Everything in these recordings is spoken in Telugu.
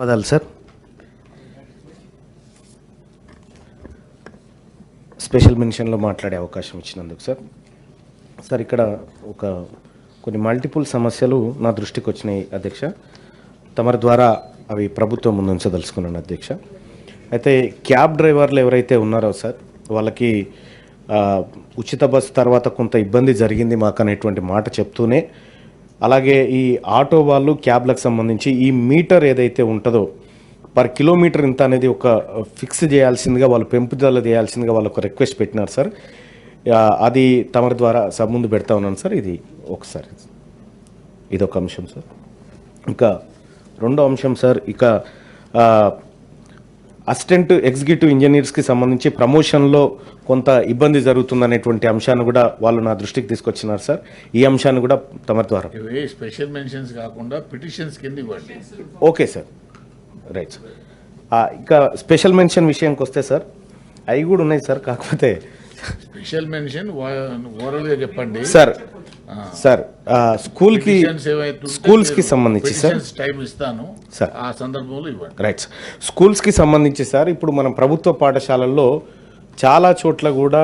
ధన్యవాదాలు సార్. స్పెషల్ మెన్షన్లో మాట్లాడే అవకాశం ఇచ్చినందుకు సార్. సార్ ఇక్కడ కొన్ని మల్టిపుల్ సమస్యలు నా దృష్టికి వచ్చినాయి అధ్యక్ష. తమరి ద్వారా అవి ప్రభుత్వం ముందు ఉంచదలుచుకున్నాను అధ్యక్ష. అయితే క్యాబ్ డ్రైవర్లు ఎవరైతే ఉన్నారో సార్ వాళ్ళకి ఉచిత బస్సు తర్వాత కొంత ఇబ్బంది జరిగింది మాకు అనేటువంటి మాట చెప్తూనే, అలాగే ఈ ఆటో వాళ్ళు క్యాబ్లకు సంబంధించి ఈ మీటర్ ఏదైతే ఉంటుందో పర్ కిలోమీటర్ ఇంత అనేది ఒక ఫిక్స్ చేయాల్సిందిగా వాళ్ళు పెంపుదల చేయాల్సిందిగా వాళ్ళు ఒక రిక్వెస్ట్ పెట్టినారు సార్. అది తమరి ద్వారా ముందు పెడతా ఉన్నాను సార్. ఇది ఒకసారి ఇదొక అంశం సార్. ఇంకా రెండో అంశం సార్, ఇక అసిస్టెంట్ ఎగ్జిక్యూటివ్ ఇంజనీర్స్కి సంబంధించి ప్రమోషన్లో కొంత ఇబ్బంది జరుగుతుందనేటువంటి అంశాన్ని కూడా వాళ్ళు నా దృష్టికి తీసుకొచ్చినారు సార్. ఈ అంశాన్ని కూడా తమ ద్వారా స్పెషల్ మెన్షన్స్ కాకుండా పిటిషన్స్ కింద ఇవ్వండి. Okay sir, right sir. ఇక స్పెషల్ మెన్షన్ విషయానికి వస్తే సార్ అవి కూడా ఉన్నాయి సార్. కాకపోతే స్పెషల్ మెన్షన్ ఓరల్గా చెప్పండి సార్. సార్ స్కూల్స్కి సంబంధించి సార్ టైం ఇస్తాను సార్, ఆ సందర్భంలో ఇవ్వండి. Right sir. స్కూల్స్కి సంబంధించి సార్ ఇప్పుడు మనం ప్రభుత్వ పాఠశాలల్లో చాలా చోట్ల కూడా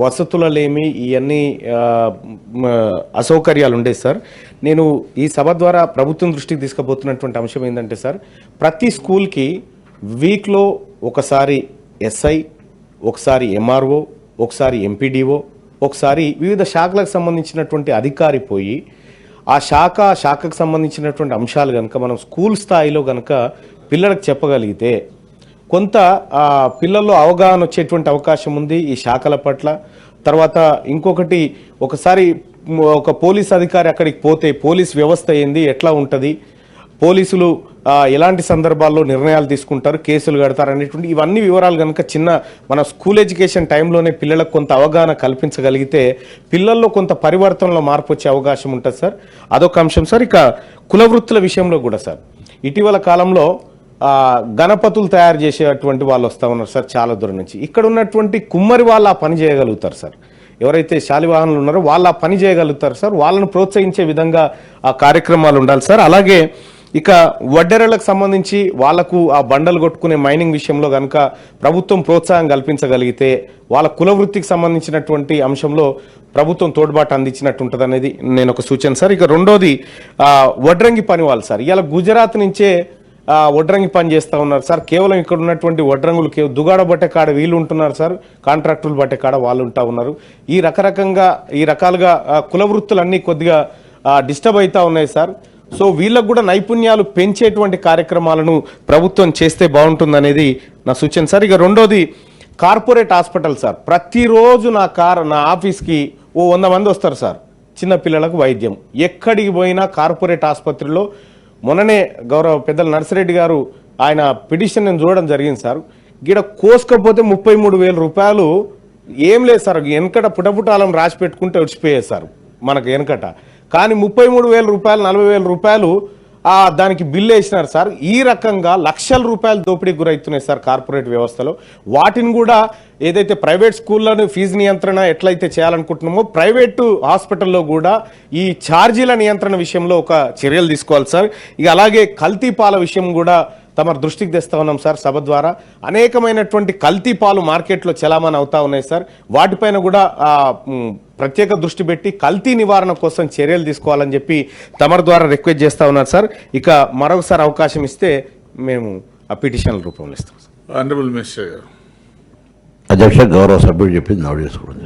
వసతులలేమి ఇవన్నీ అసౌకర్యాలు ఉండేవి సార్. నేను ఈ సభ ద్వారా ప్రభుత్వం దృష్టికి తీసుకుపోతున్నటువంటి అంశం ఏంటంటే సార్, ప్రతి స్కూల్కి వీక్లో ఒకసారి ఎస్ఐ, ఒకసారి ఎంఆర్ఓ, ఒకసారి ఎంపీడీఓ, ఒకసారి వివిధ శాఖలకు సంబంధించినటువంటి అధికారి పోయి ఆ శాఖకు సంబంధించినటువంటి అంశాలు కనుక మనం స్కూల్ స్థాయిలో కనుక పిల్లలకు చెప్పగలిగితే కొంత పిల్లల్లో అవగాహన వచ్చేటువంటి అవకాశం ఉంది ఈ శాఖల పట్ల. తర్వాత ఇంకొకటి, ఒకసారి ఒక పోలీస్ అధికారి అక్కడికి పోతే పోలీస్ వ్యవస్థ ఏంది, ఎట్లా ఉంటుంది, పోలీసులు ఎలాంటి సందర్భాల్లో నిర్ణయాలు తీసుకుంటారు, కేసులు కడతారు అనేటువంటి ఇవన్నీ వివరాలు కనుక మన స్కూల్ ఎడ్యుకేషన్ టైంలోనే పిల్లలకు కొంత అవగాహన కల్పించగలిగితే పిల్లల్లో కొంత పరివర్తనలో మార్పు వచ్చే అవకాశం ఉంటుంది సార్. అదొక అంశం సార్. ఇక కుల వృత్తుల విషయంలో కూడా సార్ ఇటీవల కాలంలో గణపతులు తయారు చేసేటువంటి వాళ్ళు వస్తూ ఉన్నారు సార్ చాలా దూరం నుంచి. ఇక్కడ ఉన్నటువంటి కుమ్మరి వాళ్ళు ఆ పని చేయగలుగుతారు సార్. ఎవరైతే శాలివాహనులు ఉన్నారో వాళ్ళు ఆ పని చేయగలుగుతారు సార్. వాళ్ళను ప్రోత్సహించే విధంగా ఆ కార్యక్రమాలు ఉండాలి సార్. అలాగే ఇక వడ్డెరలకు సంబంధించి వాళ్లకు ఆ బండలు కొట్టుకునే మైనింగ్ విషయంలో కనుక ప్రభుత్వం ప్రోత్సాహం కల్పించగలిగితే వాళ్ళ కుల వృత్తికి సంబంధించినటువంటి అంశంలో ప్రభుత్వం తోడ్పాటు అందించినట్టు ఉంటుంది అనేది నేను ఒక సూచన సార్. ఇక రెండోది వడ్రంగి పని వాళ్ళు సార్ ఇవాళ గుజరాత్ నుంచే వడ్రంగి పని చేస్తూ ఉన్నారు సార్. కేవలం ఇక్కడ ఉన్నటువంటి వడ్రంగులు దుగాడ బట్టే కాడ వీళ్ళు ఉంటున్నారు సార్, కాంట్రాక్టులు బట్టే కాడ వాళ్ళు ఉంటా ఉన్నారు. ఈ రకాలుగా కుల వృత్తులన్నీ కొద్దిగా డిస్టర్బ్ అవుతా ఉన్నాయి సార్. సో వీళ్ళకు కూడా నైపుణ్యాలు పెంచేటువంటి కార్యక్రమాలను ప్రభుత్వం చేస్తే బాగుంటుందనేది నా సూచన సార్. ఇక రెండోది కార్పొరేట్ హాస్పిటల్ సార్. ప్రతిరోజు నా ఆఫీస్కి 100 మంది వస్తారు సార్ చిన్నపిల్లలకు వైద్యం. ఎక్కడికి పోయినా కార్పొరేట్ ఆసుపత్రిలో మొన్ననే గౌరవ పెద్దలు నర్సిరెడ్డి గారు ఆయన పిటిషన్ నేను చూడడం జరిగింది సార్. గిడ కోసుకపోతే 33,000 రూపాయలు ఏం లేదు సార్. వెనకట పుటపుటాలం రాసి పెట్టుకుంటే వచ్చిపోయేది సార్ మనకు వెనకట. కానీ 33,000 రూపాయలు 40,000 రూపాయలు దానికి బిల్లు వేసినారు సార్. ఈ రకంగా లక్షల రూపాయలు దోపిడీకి గురవుతున్నాయి సార్ కార్పొరేట్ వ్యవస్థలో. వాటిని కూడా ఏదైతే ప్రైవేట్ స్కూళ్ళను ఫీజు నియంత్రణ ఎట్లయితే చేయాలనుకుంటున్నామో ప్రైవేటు హాస్పిటల్లో కూడా ఈ ఛార్జీల నియంత్రణ విషయంలో ఒక చర్యలు తీసుకోవాలి సార్. ఇక అలాగే కల్తీ పాల విషయం కూడా తమ దృష్టికి తెస్తా ఉన్నాం సార్ సభ ద్వారా. అనేకమైనటువంటి కల్తీ పాలు మార్కెట్లో చలామణి అవుతా ఉన్నాయి సార్. వాటిపైన కూడా ప్రత్యేక దృష్టి పెట్టి కల్తీ నివారణ కోసం చర్యలు తీసుకోవాలని చెప్పి తమరి ద్వారా రిక్వెస్ట్ చేస్తా ఉన్నారు సార్. ఇక మరొకసారి అవకాశం ఇస్తే మేము ఆ పిటిషన్ల రూపంలో ఇస్తాం సార్. ఆనరబుల్ మినిస్టర్ గారు. అధ్యక్ష గౌరవ సభ్యుడు చెప్పింది నోట్ చేసుకోండి.